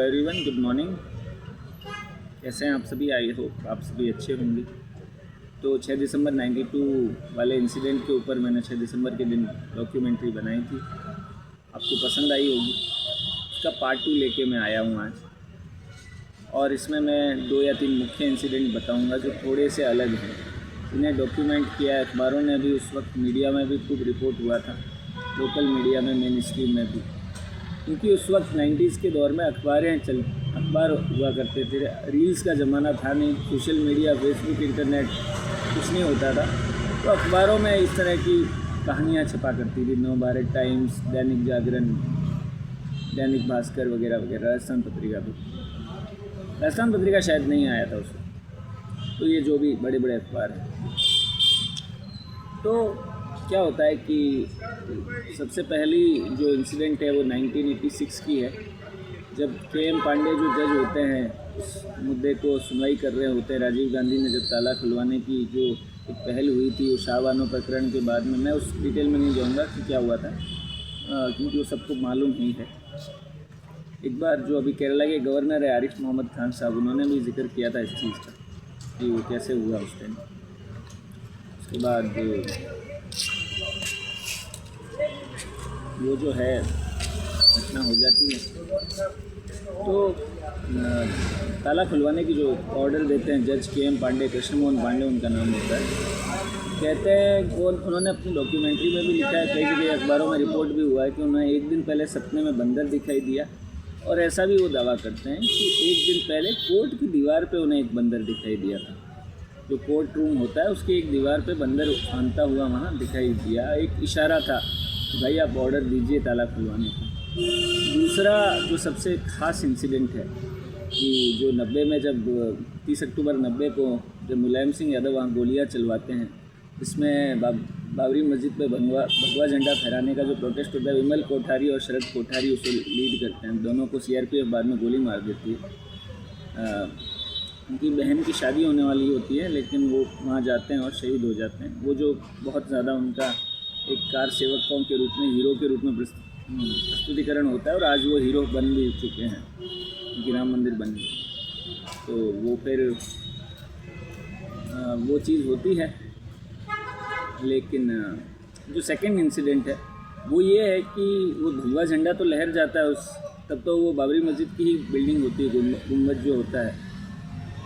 Everyone, good morning. कैसे हैं आप सभी? आई होप आप सभी अच्छे होंगे। तो 6 दिसंबर 92 वाले इंसिडेंट के ऊपर मैंने 6 दिसंबर के दिन डॉक्यूमेंट्री बनाई थी। आपको पसंद आई होगी। इसका पार्ट 2 लेके मैं आया हूँ आज, और इसमें मैं 2 या 3 मुख्य इंसिडेंट बताऊँगा जो थोड़े से अलग हैं। इन्हें डॉक्यूमेंट किया है, अखबारों ने भी उस वक्त, मीडिया में भी खूब रिपोर्ट हुआ था, लोकल मीडिया में, मेन स्ट्रीम में भी, क्योंकि उस वक्त 90s के दौर में अखबार हुआ करते थे। रील्स का ज़माना था नहीं, सोशल मीडिया, फेसबुक, इंटरनेट कुछ नहीं होता था। तो अखबारों में इस तरह की कहानियाँ छपा करती थी। नवभारत टाइम्स, दैनिक जागरण, दैनिक भास्कर वगैरह वगैरह। राजस्थान पत्रिका शायद नहीं आया था उस वक्त। तो ये जो भी बड़े बड़े अखबार हैं। तो क्या होता है कि सबसे पहली जो इंसिडेंट है वो 1986 की है, जब KM पांडे जो जज होते हैं उस मुद्दे को सुनवाई कर रहे होते हैं। राजीव गांधी ने जब ताला खुलवाने की जो एक पहल हुई थी, वो शाहबानो प्रकरण के बाद में, मैं उस डिटेल में नहीं जाऊंगा कि क्या हुआ था, क्योंकि वो सबको मालूम ही है। एक बार जो अभी केरला के गवर्नर है आरिफ मोहम्मद खान साहब, उन्होंने भी जिक्र किया था इस चीज़ का कि वो कैसे हुआ उस टाइम। उसके बाद वो जो है घटना हो जाती है। तो ताला खुलवाने की जो ऑर्डर देते हैं जज KM पांडे, कृष्ण मोहन पांडे उनका नाम होता है। कहते हैं उन्होंने अपनी डॉक्यूमेंट्री में भी लिखा है, कई जगह अखबारों में रिपोर्ट भी हुआ है कि उन्हें एक दिन पहले सपने में बंदर दिखाई दिया। और ऐसा भी वो दावा करते हैं कि एक दिन पहले कोर्ट की दीवार पे उन्हें एक बंदर दिखाई दिया था। जो कोर्ट रूम होता है उसकी एक दीवार पे बंदर फांदता हुआ वहाँ दिखाई दिया। एक इशारा था भाई आप ऑर्डर दीजिए ताला खुलवाने का। दूसरा जो सबसे ख़ास इंसिडेंट है कि जो 90 में, जब 30 अक्टूबर 90 को जब मुलायम सिंह यादव वहाँ गोलियाँ चलवाते हैं, इसमें बाबरी मस्जिद पे भगवा झंडा फहराने का जो प्रोटेस्ट होता है, विमल कोठारी और शरद कोठारी उसे लीड करते हैं। दोनों को CRPF बाद में गोली मार देती है। उनकी बहन की शादी होने वाली होती है, लेकिन वो वहाँ जाते हैं और शहीद हो जाते हैं। वो जो बहुत ज़्यादा उनका एक कार सेवकों के रूप में, हीरो के रूप में प्रस्तुतिकरण होता है, और आज वो हीरो बन भी चुके हैं, उनकी राम मंदिर बन गई। तो वो फिर वो चीज़ होती है। लेकिन जो सेकंड इंसिडेंट है वो ये है कि वो भगवा झंडा तो लहर जाता है तब तो वो बाबरी मस्जिद की ही बिल्डिंग होती है, गुंबद जो होता है।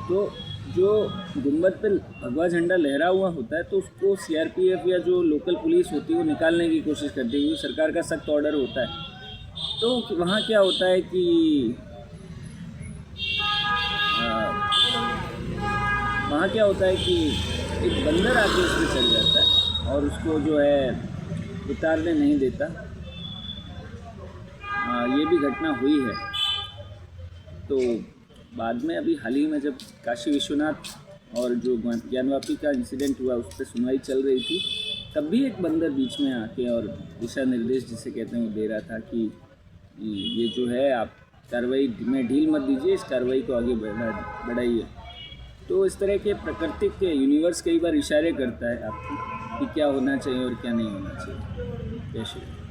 तो जो गुंबद पे भगवा झंडा लहरा हुआ होता है, तो उसको CRPF या जो लोकल पुलिस होती है वो निकालने की कोशिश करती है, क्योंकि सरकार का सख्त ऑर्डर होता है। तो वहाँ क्या होता है कि एक बंदर आके उस पर चढ़ जाता है और उसको जो है उतारने नहीं देता। ये भी घटना हुई है। तो बाद में अभी हाल ही में जब काशी विश्वनाथ और जो ज्ञानवापी का इंसिडेंट हुआ, उस पर सुनवाई चल रही थी, तब भी एक बंदर बीच में आके और दिशा निर्देश जिसे कहते हैं वो दे रहा था कि ये जो है आप कार्रवाई में ढील मत दीजिए, इस कार्रवाई को आगे बढ़ाइए। तो इस तरह के प्राकृतिक यूनिवर्स कई बार इशारे करता है आपको कि क्या होना चाहिए और क्या नहीं होना चाहिए। जय श्री राम।